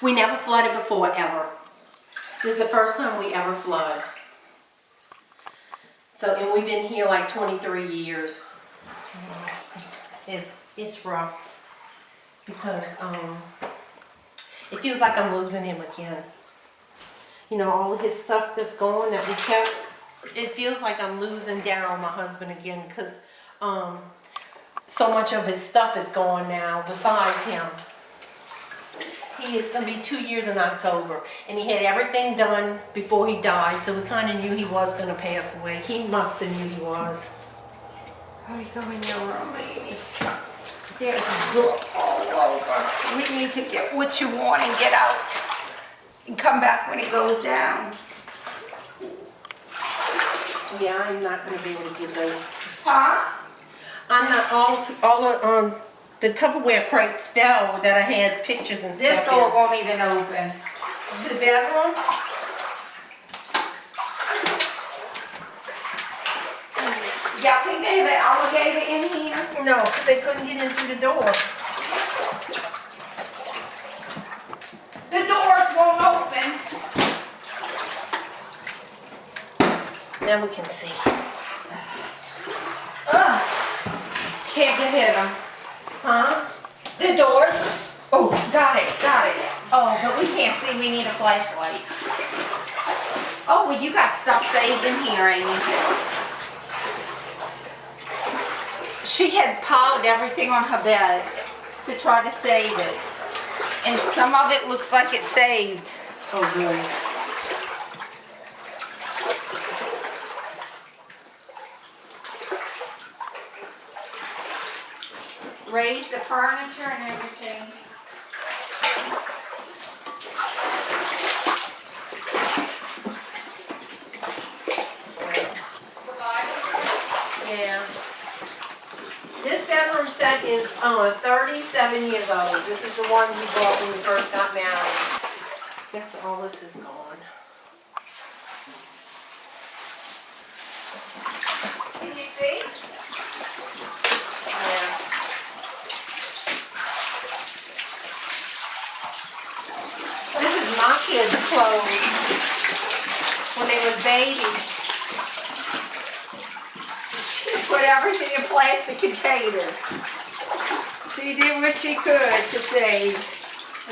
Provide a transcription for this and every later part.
We never flooded before, ever. This is the first time we ever flood. So, and we've been here like 23 years. It's rough because it feels like I'm losing him again. You know, all of his stuff that's going that we kept. It feels like I'm losing Daryl, my husband, again, because so much of his stuff is gone now besides him. He is going to be 2 years in October, and he had everything done before he died, so we kind of knew he was going to pass away. He must have knew he was. Oh, you go in your room, Amy. There's a book all over. We need to get what you want and get out and come back when it goes down. Yeah, I'm not going to be able to get those. Huh? I'm not all of the Tupperware crates fell that I had pictures and This stuff door in. won't even open. The bedroom? Y'all think they have an alligator in here? No, they couldn't get in through the door. The doors won't open. Now we can see. Ugh. Can't get in them. Huh? The doors. Oh, got it. Oh, but we can't see. We need a flashlight. Oh, well, you got stuff saved in here, Amy. She had piled everything on her bed to try to save it. And some of it looks like it's saved. Oh, really? Raised the furniture and everything. Yeah. This bedroom set is 37 years old. This is the one we bought when we first got married. Guess all this is gone. Can you see? Yeah. This is my kids' clothes when they were babies. She put everything in plastic containers. She did what she could to save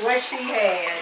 what she had.